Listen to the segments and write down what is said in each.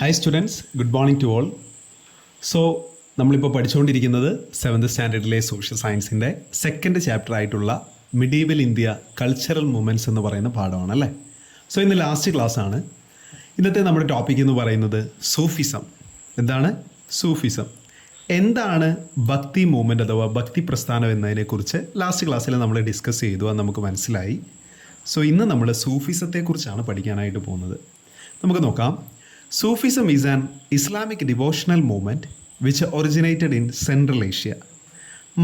Hi students, good morning to all. So നമ്മളിപ്പോൾ പഠിച്ചുകൊണ്ടിരിക്കുന്നത് 7th സ്റ്റാൻഡേർഡിലെ സോഷ്യൽ സയൻസിൻ്റെ സെക്കൻഡ് ചാപ്റ്റർ ആയിട്ടുള്ള മിഡീവൽ ഇന്ത്യ കൾച്ചറൽ മൂവ്മെൻറ്റ്സ് എന്ന് പറയുന്ന പാഠമാണ് അല്ലേ. സോ ഇന്ന് ലാസ്റ്റ് ക്ലാസ് ആണ്. ഇന്നത്തെ നമ്മുടെ ടോപ്പിക് എന്ന് പറയുന്നത് സൂഫിസം. എന്താണ് സൂഫിസം? എന്താണ് ഭക്തി മൂവ്മെൻറ്റ് അഥവാ ഭക്തി പ്രസ്ഥാനം എന്നതിനെക്കുറിച്ച് ലാസ്റ്റ് ക്ലാസ്സിൽ നമ്മൾ ഡിസ്കസ് ചെയ്തു, അത് നമുക്ക് മനസ്സിലായി. സോ ഇന്ന് നമ്മൾ സൂഫിസത്തെക്കുറിച്ചാണ് പഠിക്കാനായിട്ട് പോകുന്നത്. നമുക്ക് നോക്കാം. Sufism is an Islamic devotional movement which originated in Central Asia.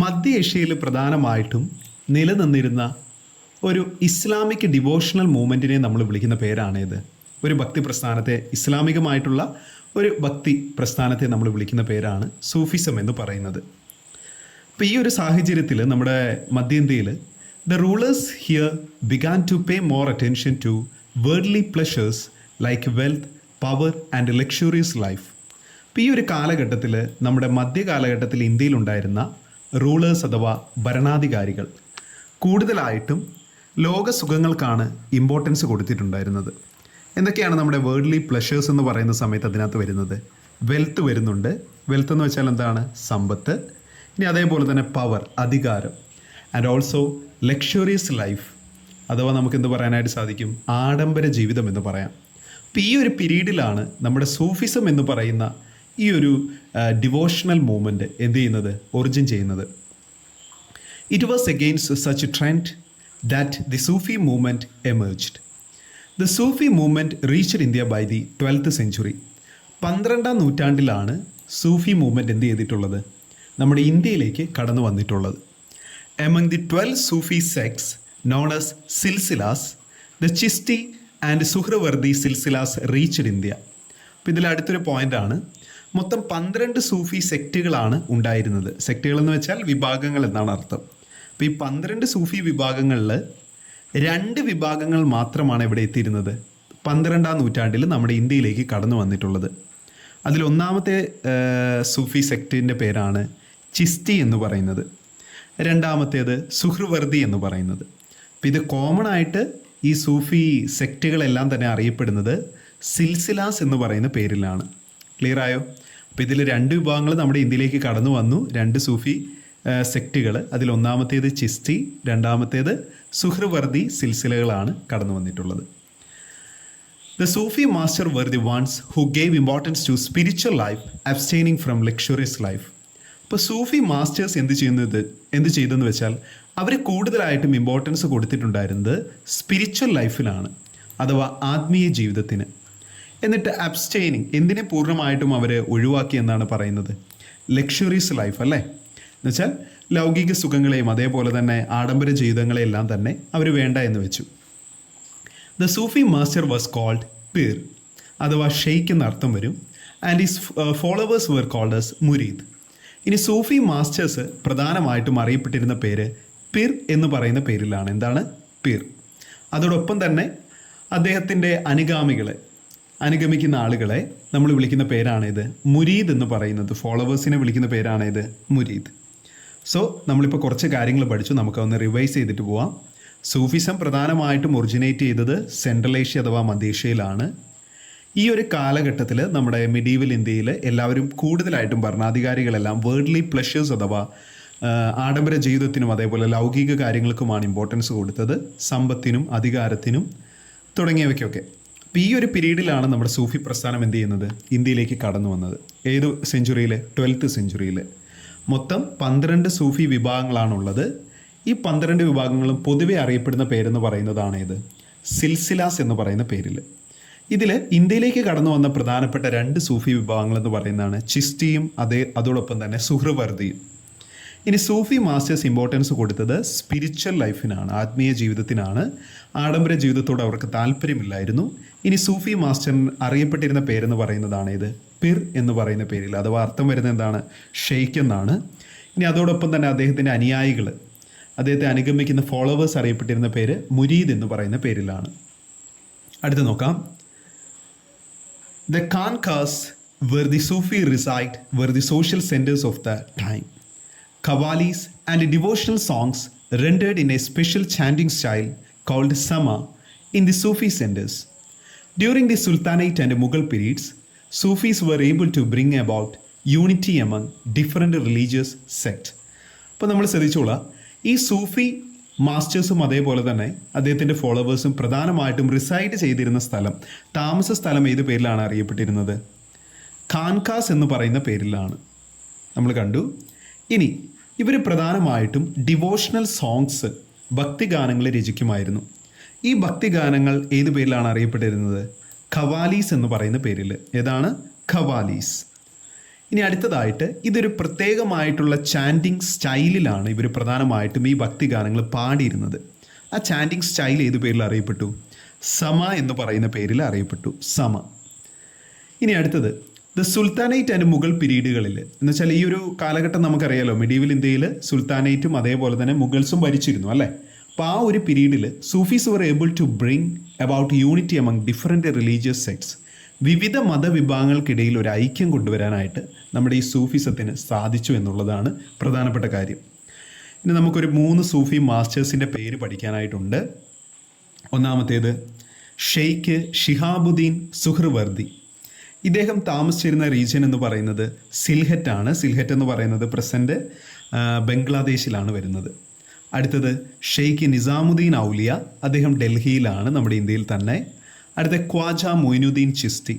മധ്യ ഏഷ്യയിൽ പ്രധാനമായിട്ടും നിലനിന്നിരുന്ന ഒരു ഇസ്ലാമിക് ഡിവോഷണൽ മൂവ്മെൻറ്റിനെ നമ്മൾ വിളിക്കുന്ന പേരാണിത്. ഒരു ഭക്തി പ്രസ്ഥാനത്തെ, ഇസ്ലാമികമായിട്ടുള്ള ഒരു ഭക്തി പ്രസ്ഥാനത്തെ നമ്മൾ വിളിക്കുന്ന പേരാണ് സൂഫിസം എന്ന് പറയുന്നത്. അപ്പോൾ ഈ ഒരു സാഹചര്യത്തിൽ നമ്മുടെ മധ്യേന്ത്യയിൽ the rulers here began to pay more attention to worldly pleasures like wealth, power and luxurious life. അപ്പോൾ ഈ ഒരു കാലഘട്ടത്തിൽ, നമ്മുടെ മധ്യകാലഘട്ടത്തിൽ ഇന്ത്യയിലുണ്ടായിരുന്ന റൂളേഴ്സ് അഥവാ ഭരണാധികാരികൾ കൂടുതലായിട്ടും ലോകസുഖങ്ങൾക്കാണ് ഇമ്പോർട്ടൻസ് കൊടുത്തിട്ടുണ്ടായിരുന്നത്. എന്തൊക്കെയാണ് നമ്മുടെ വേൾഡ്ലി പ്ലഷേഴ്സ് എന്ന് പറയുന്ന സമയത്ത് അതിനകത്ത് വരുന്നത്? വെൽത്ത് വരുന്നുണ്ട്. വെൽത്ത് എന്ന് വെച്ചാൽ എന്താണ്? സമ്പത്ത്. ഇനി അതേപോലെ തന്നെ പവർ, അധികാരം. ആൻഡ് ഓൾസോ ലക്ഷറിയസ് ലൈഫ്, അഥവാ നമുക്ക് എന്ത് പറയാനായിട്ട് സാധിക്കും? ആഡംബര ജീവിതം എന്ന് പറയാം. അപ്പോൾ ഈ ഒരു പീരീഡിലാണ് നമ്മുടെ സൂഫിസം എന്ന് പറയുന്ന ഈ ഒരു ഡിവോഷണൽ മൂവ്മെൻറ്റ് എന്ത് ചെയ്യുന്നത്? ഒറിജിൻ ചെയ്യുന്നത്. It was against such trend that the Sufi movement emerged. The Sufi movement reached India by the 12th century. 12ാം നൂറ്റാണ്ടിലാണ് സൂഫി മൂവ്മെൻറ്റ് എന്ത് ചെയ്തിട്ടുള്ളത്? നമ്മുടെ ഇന്ത്യയിലേക്ക് കടന്നു വന്നിട്ടുള്ളത്. Among the 12 Sufi sects known as silsilas, the Chishti and Suhrawardi silsilas reached India. അപ്പോൾ ഇതിൽ അടുത്തൊരു പോയിൻ്റാണ്, മൊത്തം 12 സൂഫി സെക്റ്റുകളാണ് ഉണ്ടായിരുന്നത്. സെക്റ്റുകൾ എന്ന് വെച്ചാൽ വിഭാഗങ്ങൾ എന്നാണ് അർത്ഥം. അപ്പോൾ ഈ 12 സൂഫി വിഭാഗങ്ങളിൽ 2 വിഭാഗങ്ങൾ മാത്രമാണ് ഇവിടെ എത്തിയിരുന്നത് 12ാം നൂറ്റാണ്ടിൽ നമ്മുടെ ഇന്ത്യയിലേക്ക് കടന്നു വന്നിട്ടുള്ളത്. അതിൽ ഒന്നാമത്തെ സൂഫി സെക്റ്റിൻ്റെ പേരാണ് ചിസ്തി എന്ന് പറയുന്നത്. രണ്ടാമത്തേത് സുഹ്രവർദി എന്ന് പറയുന്നത്. അപ്പോൾ ഇത് കോമൺ ആയിട്ട് ഈ സൂഫി സെക്റ്റുകളെല്ലാം തന്നെ അറിയപ്പെടുന്നത് സിൽസിലാസ് എന്ന് പറയുന്ന പേരിലാണ്. ക്ലിയർ ആയോ? അപ്പോൾ ഇതിൽ 2 വിഭാഗങ്ങൾ നമ്മുടെ ഇന്ത്യയിലേക്ക് കടന്നു വന്നു, 2 സൂഫി സെക്റ്റുകൾ. അതിൽ ഒന്നാമത്തേത് ചിസ്തി, രണ്ടാമത്തേത് സുഹ്രവർദി സിൽസിലകളാണ് കടന്നു വന്നിട്ടുള്ളത്. The Sufi master were the ones who gave importance to spiritual life abstaining from luxurious life. ഇപ്പോൾ സൂഫി മാസ്റ്റേഴ്സ് എന്ത് ചെയ്തെന്ന് വെച്ചാൽ അവർ കൂടുതലായിട്ടും ഇമ്പോർട്ടൻസ് കൊടുത്തിട്ടുണ്ടായിരുന്നത് സ്പിരിച്വൽ ലൈഫിലാണ്, അഥവാ ആത്മീയ ജീവിതത്തിന്. എന്നിട്ട് അബ്സ്റ്റൈനിങ്, എന്തിനെ പൂർണ്ണമായിട്ടും അവർ ഒഴിവാക്കി എന്നാണ് പറയുന്നത്? ലക്ഷറീസ് ലൈഫ് അല്ലേ. എന്നുവെച്ചാൽ ലൗകിക സുഖങ്ങളെയും അതേപോലെ തന്നെ ആഡംബര ജീവിതങ്ങളെയെല്ലാം തന്നെ അവർ വേണ്ട എന്ന് വെച്ചു. The Sufi master was called pir, അഥവാ ഷെയ്ഖ് എന്ന അർത്ഥം വരും. And his followers were called as murid. ഇനി സൂഫി മാസ്റ്റേഴ്സ് പ്രധാനമായിട്ടും അറിയപ്പെട്ടിരുന്ന പേര് പീർ എന്ന് പറയുന്ന പേരിലാണ്. എന്താണ്? പീർ. അതോടൊപ്പം തന്നെ അദ്ദേഹത്തിൻ്റെ അനുഗമിക്കുന്ന ആളുകളെ നമ്മൾ വിളിക്കുന്ന പേരാണിത് മുരീദ് എന്ന് പറയുന്നത്. ഫോളോവേഴ്സിനെ വിളിക്കുന്ന പേരാണിത് മുരീദ്. സോ നമ്മളിപ്പോൾ കുറച്ച് കാര്യങ്ങൾ പഠിച്ചു, നമുക്കൊന്ന് റിവൈസ് ചെയ്തിട്ട് പോവാം. സൂഫിസം പ്രധാനമായിട്ടും ഒറിജിനേറ്റ് ചെയ്തത് സെൻട്രൽ ഏഷ്യ അഥവാ മധ്യേഷ്യയിലാണ്. ഈ ഒരു കാലഘട്ടത്തിൽ നമ്മുടെ മിഡീവൽ ഇന്ത്യയിൽ എല്ലാവരും കൂടുതലായിട്ടും ഭരണാധികാരികളെല്ലാം വേൾഡ്ലി പ്ലഷേഴ്സ് അഥവാ ആഡംബര ജീവിതത്തിനും അതേപോലെ ലൗകിക കാര്യങ്ങൾക്കുമാണ് ഇമ്പോർട്ടൻസ് കൊടുത്തത്, സമ്പത്തിനും അധികാരത്തിനും തുടങ്ങിയവയ്ക്കൊക്കെ. അപ്പോൾ ഈ ഒരു പീരീഡിലാണ് നമ്മുടെ സൂഫി പ്രസ്ഥാനം എന്ത് ചെയ്യുന്നത്? ഇന്ത്യയിലേക്ക് കടന്നു വന്നത്. ഏത് സെഞ്ചുറിയിൽ? 12th century. മൊത്തം 12 സൂഫി വിഭാഗങ്ങളാണുള്ളത്. ഈ 12 വിഭാഗങ്ങളും പൊതുവെ അറിയപ്പെടുന്ന പേരെന്ന് പറയുന്നതാണ് ഇത് സിൽസിലാസ് എന്ന് പറയുന്ന പേരിൽ. ഇതിൽ ഇന്ത്യയിലേക്ക് കടന്നു വന്ന പ്രധാനപ്പെട്ട 2 സൂഫി വിഭാഗങ്ങൾ എന്ന് പറയുന്നതാണ് ചിസ്തിയും അതോടൊപ്പം തന്നെ സുഹ്രവർദിയും. ഇനി സൂഫി മാസ്റ്റേഴ്സ് ഇമ്പോർട്ടൻസ് കൊടുത്തത് സ്പിരിച്വൽ ലൈഫിനാണ്, ആത്മീയ ജീവിതത്തിനാണ്. ആഡംബര ജീവിതത്തോട് അവർക്ക് താല്പര്യമില്ലായിരുന്നു. ഇനി സൂഫി മാസ്റ്റർ അറിയപ്പെട്ടിരുന്ന പേരെന്ന് പറയുന്നതാണ് ഇത് പിർ എന്ന് പറയുന്ന പേരിൽ, അഥവാ അർത്ഥം വരുന്നത് എന്താണ്? ഷെയ്ഖ് എന്നാണ്. ഇനി അതോടൊപ്പം തന്നെ അദ്ദേഹത്തിൻ്റെ അനുയായികൾ, അദ്ദേഹത്തെ അനുഗമിക്കുന്ന ഫോളോവേഴ്സ് അറിയപ്പെട്ടിരുന്ന പേര് മുരീദ് എന്ന് പറയുന്ന പേരിലാണ്. അടുത്ത് നോക്കാം. The Khanqahs where the Sufi reside were the social centers of the time. Qawwalis and devotional songs rendered in a special chanting style called Sama in the Sufi centers. During the Sultanate and Mughal periods, Sufis were able to bring about unity among different religious sects. അപ്പോൾ നമ്മൾ ശ്രദ്ധിച്ചോളാം, ഈ സൂഫി മാസ്റ്റേഴ്സും അതേപോലെ തന്നെ അദ്ദേഹത്തിൻ്റെ ഫോളോവേഴ്സും പ്രധാനമായിട്ടും reside ചെയ്തിരുന്ന സ്ഥലം, താമസ സ്ഥലം ഏത് പേരിലാണ് അറിയപ്പെട്ടിരുന്നത്? ഖാൻഖാസ് എന്ന് പറയുന്ന പേരിലാണ് നമ്മൾ കണ്ടു. ഇനി ഇവർ പ്രധാനമായിട്ടും ഡിവോഷണൽ സോങ്സ്, ഭക്തിഗാനങ്ങൾ രചിക്കുമായിരുന്നു. ഈ ഭക്തിഗാനങ്ങൾ ഏത് പേരിലാണ് അറിയപ്പെട്ടിരുന്നത്? ഖവാലീസ് എന്ന് പറയുന്ന പേരിൽ. ഏതാണ്? ഖവാലീസ്. ഇനി അടുത്തതായിട്ട് ഇതൊരു പ്രത്യേകമായിട്ടുള്ള ചാൻറ്റിങ് സ്റ്റൈലിലാണ് ഇവർ പ്രധാനമായിട്ടും ഈ ഭക്തിഗാനങ്ങൾ പാടിയിരുന്നത്. ആ ചാൻറ്റിങ് സ്റ്റൈൽ ഏത് പേരിൽ അറിയപ്പെട്ടു? സമ എന്ന് പറയുന്ന പേരിൽ അറിയപ്പെട്ടു. സമ. ഇനി അടുത്തത് ദ സുൽത്താനേറ്റ് ആൻഡ് മുഗൾ പീരീഡുകളിൽ എന്ന് വെച്ചാൽ ഈ ഒരു കാലഘട്ടം നമുക്കറിയാലോ, മെഡീവൽ ഇന്ത്യയിൽ സുൽത്താനേറ്റും അതേപോലെ തന്നെ മുഗൾസും ഭരിച്ചിരുന്നു അല്ലേ. അപ്പോൾ ആ ഒരു പീരീഡിൽ Sufis were able to bring about unity among different religious sects. വിവിധ മതവിഭാഗങ്ങൾക്കിടയിൽ ഒരു ഐക്യം കൊണ്ടുവരാനായിട്ട് നമ്മുടെ ഈ സൂഫിസത്തിന് സാധിച്ചു എന്നുള്ളതാണ് പ്രധാനപ്പെട്ട കാര്യം. ഇനി നമുക്കൊരു 3 സൂഫി മാസ്റ്റേഴ്സിൻ്റെ പേര് പഠിക്കാനായിട്ടുണ്ട്. ഒന്നാമത്തേത് ഷെയ്ഖ് ഷിഹാബുദ്ദീൻ സുഹ്ർവർദി. ഇദ്ദേഹം താമസിച്ചിരുന്ന റീജിയൻ എന്ന് പറയുന്നത് സിൽഹറ്റ് ആണ്. സിൽഹറ്റ് എന്ന് പറയുന്നത് പ്രസൻറ്റ് ബംഗ്ലാദേശിലാണ് വരുന്നത്. അടുത്തത് ഷെയ്ഖ് നിസാമുദ്ദീൻ ഔലിയ. അദ്ദേഹം ഡൽഹിയിലാണ്, നമ്മുടെ ഇന്ത്യയിൽ തന്നെ. അടുത്ത ഖ്വാജ മൊയ്നുദ്ദീൻ ചിസ്തി.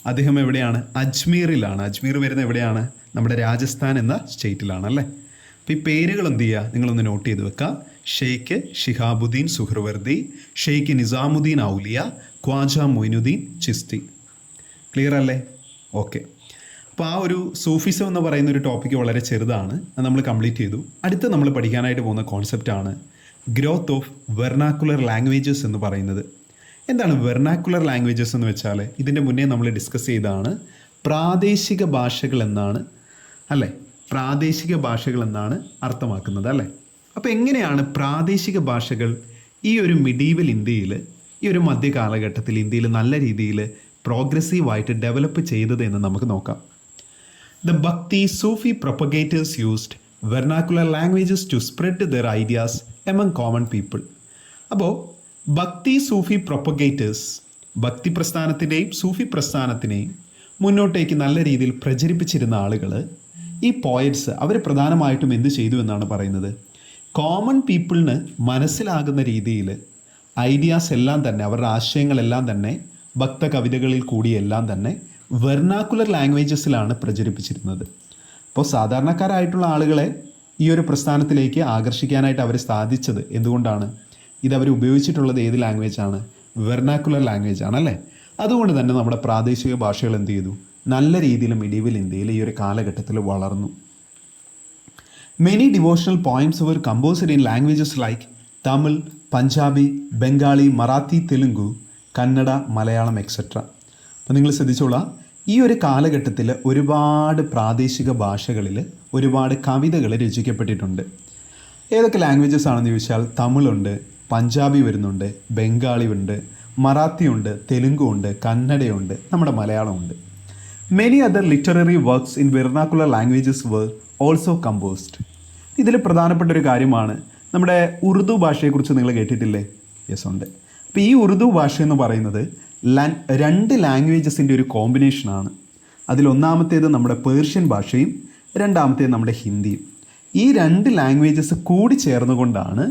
അദ്ദേഹം എവിടെയാണ്? അജ്മീറിലാണ്. അജ്മീർ വരുന്ന എവിടെയാണ്? നമ്മുടെ രാജസ്ഥാൻ എന്ന സ്റ്റേറ്റിലാണ് അല്ലേ. അപ്പോൾ ഈ പേരുകൾ എന്ത് ചെയ്യുക, നിങ്ങളൊന്ന് നോട്ട് ചെയ്ത് വെക്കുക. ഷെയ്ഖ് ഷിഹാബുദ്ദീൻ സുഹ്ർവർദി, ഷെയ്ഖ് നിസാമുദ്ദീൻ ഔലിയ, ഖ്വാജ മൊയ്നുദ്ദീൻ ചിസ്തി. ക്ലിയർ അല്ലേ? ഓക്കെ. അപ്പോൾ ആ ഒരു സൂഫിസം എന്ന് പറയുന്ന ഒരു ടോപ്പിക്ക് വളരെ ചെറുതാണ്, അത് നമ്മൾ കംപ്ലീറ്റ് ചെയ്തു. അടുത്ത് നമ്മൾ പഠിക്കാനായിട്ട് പോകുന്ന കോൺസെപ്റ്റാണ് ഗ്രോത്ത് ഓഫ് വെർനാക്കുലർ ലാംഗ്വേജസ് എന്ന് പറയുന്നത്. എന്താണ് വെർനാക്കുലർ ലാംഗ്വേജസ് എന്ന് വെച്ചാൽ, ഇതിൻ്റെ മുന്നേ നമ്മൾ ഡിസ്കസ് ചെയ്തതാണ് പ്രാദേശിക ഭാഷകൾ എന്നാണ് അല്ലേ. പ്രാദേശിക ഭാഷകൾ എന്നാണ് അർത്ഥമാക്കുന്നത് അല്ലേ. അപ്പോൾ എങ്ങനെയാണ് പ്രാദേശിക ഭാഷകൾ ഈ ഒരു മിഡീവൽ ഇന്ത്യയിൽ, ഈ ഒരു മധ്യ കാലഘട്ടത്തിൽ ഇന്ത്യയിൽ നല്ല രീതിയിൽ പ്രോഗ്രസീവായിട്ട് ഡെവലപ്പ് ചെയ്തത് എന്ന് നമുക്ക് നോക്കാം. The Bhakti Sufi propagators used vernacular languages to spread their ideas among common people. അപ്പോൾ ഭക്തി സൂഫി പ്രൊപ്പഗേറ്റേഴ്സ്, ഭക്തി പ്രസ്ഥാനത്തിൻ്റെയും സൂഫി പ്രസ്ഥാനത്തിനെയും മുന്നോട്ടേക്ക് നല്ല രീതിയിൽ പ്രചരിപ്പിച്ചിരുന്ന ആളുകൾ, ഈ പോയറ്റ്സ്, അവർ പ്രധാനമായിട്ടും എന്ത് ചെയ്തു എന്നാണ് പറയുന്നത്? കോമൺ പീപ്പിളിന് മനസ്സിലാകുന്ന രീതിയിൽ ഐഡിയാസ് എല്ലാം തന്നെ, അവരുടെ ആശയങ്ങളെല്ലാം തന്നെ ഭക്ത കവിതകളിൽ കൂടിയെല്ലാം തന്നെ വെർനാക്കുലർ ലാംഗ്വേജസിലാണ് പ്രചരിപ്പിച്ചിരുന്നത്. അപ്പോൾ സാധാരണക്കാരായിട്ടുള്ള ആളുകളെ ഈ ഒരു പ്രസ്ഥാനത്തിലേക്ക് ആകർഷിക്കാനായിട്ട് അവർ സാധിച്ചത് എന്തുകൊണ്ടാണ്? ഇതവർ ഉപയോഗിച്ചിട്ടുള്ളത് ഏത് ലാംഗ്വേജാണ്? വെർനാക്കുലർ ലാംഗ്വേജ് ആണല്ലേ. അതുകൊണ്ട് തന്നെ നമ്മുടെ പ്രാദേശിക ഭാഷകൾ എന്ത് ചെയ്തു? നല്ല രീതിയിൽ മിഡീവൽ ഇന്ത്യയിൽ ഈ ഒരു കാലഘട്ടത്തിൽ വളർന്നു. Many devotional poems were composed in languages like Tamil, Punjabi, Bengali, Marathi, Telugu, Kannada, Malayalam etcetera. അപ്പോൾ നിങ്ങൾ ശ്രദ്ധിച്ചോളാം, ഈ ഒരു കാലഘട്ടത്തിൽ ഒരുപാട് പ്രാദേശിക ഭാഷകളിൽ ഒരുപാട് കവിതകൾ രചിക്കപ്പെട്ടിട്ടുണ്ട്. ഏതൊക്കെ ലാംഗ്വേജസ് ആണെന്ന് ചോദിച്ചാൽ തമിഴുണ്ട്, പഞ്ചാബി വരുന്നുണ്ട്, ബംഗാളി ഉണ്ട്, മറാത്തി ഉണ്ട്, തെലുങ്കു ഉണ്ട്, കന്നഡയുണ്ട്, നമ്മുടെ മലയാളമുണ്ട്. Many other literary works in vernacular languages were also composed. ഇതിൽ പ്രധാനപ്പെട്ട ഒരു കാര്യമാണ് നമ്മുടെ ഉറുദു ഭാഷയെക്കുറിച്ച് നിങ്ങൾ കേട്ടിട്ടില്ലേ? യെസ് ഉണ്ട്. അപ്പോൾ ഈ ഉറുദു ഭാഷ എന്ന് പറയുന്നത് 2 ലാംഗ്വേജസിൻ്റെ ഒരു കോമ്പിനേഷനാണ്. അതിലൊന്നാമത്തേത് നമ്മുടെ പേർഷ്യൻ ഭാഷയും രണ്ടാമത്തേത് നമ്മുടെ ഹിന്ദിയും. ഈ 2 ലാംഗ്വേജസ് കൂടി ചേർന്നുകൊണ്ടാണ്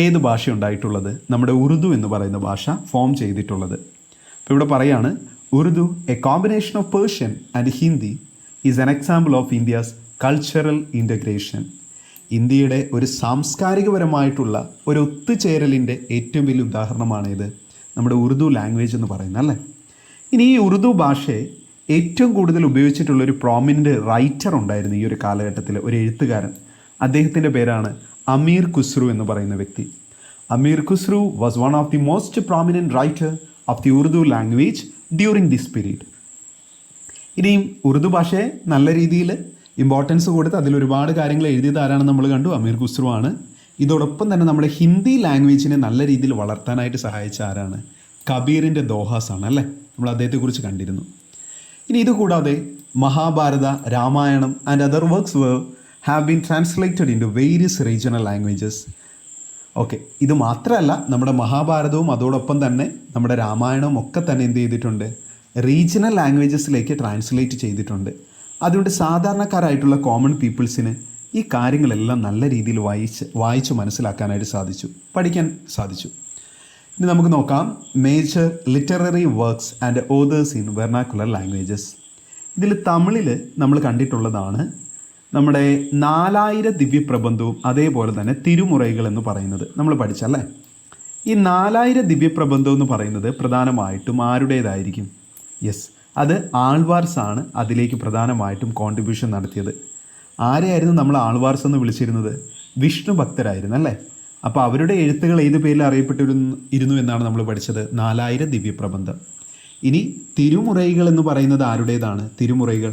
ഏത് ഭാഷ ഉണ്ടായിട്ടുള്ളത്? നമ്മുടെ ഉറുദു എന്ന് പറയുന്ന ഭാഷ ഫോം ചെയ്തിട്ടുള്ളത്. അപ്പോൾ ഇവിടെ പറയാണ്, Urdu A combination of Persian and Hindi is an example of India's cultural integration. ഇന്ത്യയുടെ ഒരു സാംസ്കാരികപരമായിട്ടുള്ള ഒരു ഒത്തുചേരലിൻ്റെ ഏറ്റവും വലിയ ഉദാഹരണമാണിത്, നമ്മുടെ ഉറുദു ലാംഗ്വേജ് എന്ന് പറയുന്നത് അല്ലേ. ഇനി ഈ ഉറുദു ഭാഷയെ ഏറ്റവും കൂടുതൽ ഉപയോഗിച്ചിട്ടുള്ള ഒരു പ്രോമിനൻ്റ് റൈറ്റർ ഉണ്ടായിരുന്നു ഈ ഒരു കാലഘട്ടത്തിൽ, ഒരു എഴുത്തുകാരൻ. അദ്ദേഹത്തിൻ്റെ പേരാണ് അമീർ ഖുസ്രു എന്ന് പറയുന്ന വ്യക്തി. Amir Khusro was one of the most prominent writer of the Urdu language during this period. ഇനിയും ഉറുദു ഭാഷയെ നല്ല രീതിയിൽ ഇമ്പോർട്ടൻസ് കൊടുത്ത് അതിലൊരുപാട് കാര്യങ്ങൾ എഴുതിയത് ആരാണെന്ന് നമ്മൾ കണ്ടു, അമീർ ഖുസ്രു ആണ്. ഇതോടൊപ്പം തന്നെ നമ്മുടെ ഹിന്ദി ലാംഗ്വേജിനെ നല്ല രീതിയിൽ വളർത്താനായിട്ട് സഹായിച്ച ആരാണ്? കബീറിൻ്റെ ദോഹാസാണ് അല്ലേ. നമ്മൾ അദ്ദേഹത്തെക്കുറിച്ച് കണ്ടിരുന്നു. ഇനി ഇതുകൂടാതെ Mahabharata, Ramayana and other works have been translated into various regional languages. Okay, ഇത് മാത്രമല്ല, നമ്മുടെ മഹാഭാരതവും അതോടൊപ്പം തന്നെ നമ്മുടെ രാമായണവും ഒക്കെ തന്നെ എന്ത് ചെയ്തിട്ടുണ്ട്? റീജിയണൽ ലാംഗ്വേജസിലേക്ക് ട്രാൻസ്ലേറ്റ് ചെയ്തിട്ടുണ്ട്. അതുകൊണ്ട് സാധാരണക്കാരായിട്ടുള്ള കോമൺ പീപ്പിൾസിന് ഈ കാര്യങ്ങളെല്ലാം നല്ല രീതിയിൽ വായിച്ച് മനസ്സിലാക്കാനായിട്ട് സാധിച്ചു, പഠിക്കാൻ സാധിച്ചു. ഇനി നമുക്ക് നോക്കാം major literary works and authors in vernacular languages. ഇതിൽ തമിഴിൽ നമ്മൾ കണ്ടിട്ടുള്ളതാണ് നമ്മുടെ 4000 ദിവ്യപ്രബന്ധവും അതേപോലെ തന്നെ തിരുമുറൈകൾ എന്ന് പറയുന്നത് നമ്മൾ പഠിച്ചല്ലേ. ഈ 4000 ദിവ്യപ്രബന്ധം എന്ന് പറയുന്നത് പ്രധാനമായിട്ടും ആരുടേതായിരിക്കും? യെസ്, അത് ആൾവാർസ് ആണ് അതിലേക്ക് പ്രധാനമായിട്ടും കോൺട്രിബ്യൂഷൻ നടത്തിയത്. ആരെയായിരുന്നു നമ്മൾ ആൾവാർസ് എന്ന് വിളിച്ചിരുന്നത്? വിഷ്ണു ഭക്തരായിരുന്നു അല്ലേ. അപ്പോൾ അവരുടെ എഴുത്തുകൾ ഏത് പേരിൽ അറിയപ്പെട്ടിരുന്നു എന്നാണ് നമ്മൾ പഠിച്ചത്? 4000 ദിവ്യപ്രബന്ധം. ഇനി തിരുമുറൈകൾ എന്ന് പറയുന്നത് ആരുടേതാണ്? തിരുമുറൈകൾ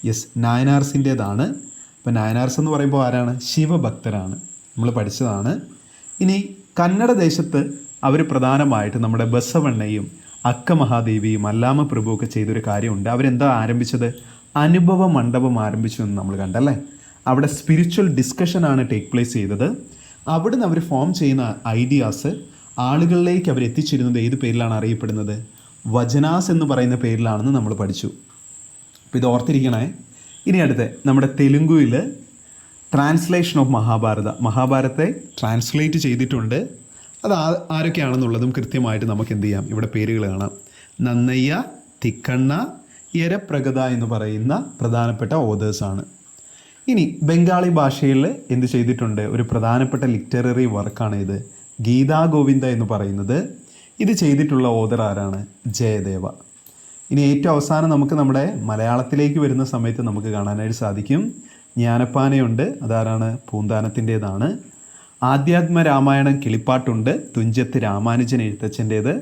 യെസ്, നായനാർസിൻ്റേതാണ്. അപ്പോൾ നായനാർസ് എന്ന് പറയുമ്പോൾ ആരാണ്? ശിവഭക്തരാണ്, നമ്മൾ പഠിച്ചതാണ്. ഇനി കന്നഡ ദേശത്ത് അവർ പ്രധാനമായിട്ട് നമ്മുടെ ബസവണ്ണയും അക്ക മഹാദേവിയും അല്ലാമ പ്രഭുവൊക്കെ ചെയ്തൊരു കാര്യമുണ്ട്. അവരെന്താ ആരംഭിച്ചത്? അനുഭവ മണ്ഡപം ആരംഭിച്ചു എന്ന് നമ്മൾ കണ്ടല്ലേ. അവിടെ സ്പിരിച്വൽ ഡിസ്കഷനാണ് ടേക്ക് പ്ലേസ് ചെയ്തത്. അവിടുന്ന് അവർ ഫോം ചെയ്യുന്ന ഐഡിയാസ് ആളുകളിലേക്ക് അവർ എത്തിച്ചിരുന്നത് ഏത് പേരിലാണ് അറിയപ്പെടുന്നത്? വചനാസ് എന്ന് പറയുന്ന പേരിലാണെന്ന് നമ്മൾ പഠിച്ചു. അപ്പോൾ ഇത് ഓർത്തിരിക്കണേ. ഇനി അടുത്ത് നമ്മുടെ തെലുങ്കുവിൽ ട്രാൻസ്ലേഷൻ ഓഫ് മഹാഭാരതത്തെ ട്രാൻസ്ലേറ്റ് ചെയ്തിട്ടുണ്ട്. അത് ആരൊക്കെയാണെന്നുള്ളതും കൃത്യമായിട്ട് നമുക്ക് എന്ത് ചെയ്യാം, ഇവിടെ പേരുകൾ കാണാം. നന്നയ്യ, തിക്കണ്ണ, യരപ്രഗത എന്ന് പറയുന്ന പ്രധാനപ്പെട്ട ഓതേഴ്സാണ്. ഇനി ബംഗാളി ഭാഷയിൽ എന്ത് ചെയ്തിട്ടുണ്ട്? ഒരു പ്രധാനപ്പെട്ട ലിറ്റററി വർക്കാണ് ഇത്, ഗീതാ ഗോവിന്ദ എന്ന് പറയുന്നത്. ഇത് ചെയ്തിട്ടുള്ള ഓതർ ആരാണ്? ജയദേവ. ഇനി ഏറ്റവും അവസാനം നമുക്ക് നമ്മുടെ മലയാളത്തിലേക്ക് വരുന്ന സമയത്ത് നമുക്ക് കാണാനായിട്ട് സാധിക്കും ജ്ഞാനപ്പാനയുണ്ട്. അതാരാണ്? പൂന്താനത്തിൻ്റേതാണ്. ആധ്യാത്മ രാമായണം കിളിപ്പാട്ടുണ്ട്, തുഞ്ചത്ത് രാമാനുജൻ എഴുത്തച്ഛൻ്റേത്.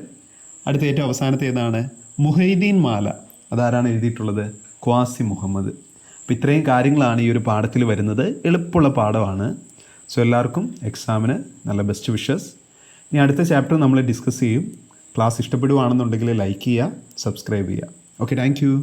അടുത്ത ഏറ്റവും അവസാനത്തെ ഏതാണ്? മുഹൈദ്ദീൻ മാല. അതാരാണ് എഴുതിയിട്ടുള്ളത്? ഖ്വാസി മുഹമ്മദ്. അപ്പോൾ ഇത്രയും കാര്യങ്ങളാണ് ഈ ഒരു പാഠത്തിൽ വരുന്നത്. എളുപ്പമുള്ള പാഠമാണ്. സോ എല്ലാവർക്കും എക്സാമിന് നല്ല ബെസ്റ്റ് വിഷസ്. ഇനി അടുത്ത ചാപ്റ്റർ നമ്മൾ ഡിസ്കസ് ചെയ്യും. ക്ലാസ് ഇഷ്ടപ്പെടുകയാണെന്നുണ്ടെങ്കിൽ ലൈക്ക് ചെയ്യുക, സബ്സ്ക്രൈബ് ചെയ്യുക. Okay, thank you.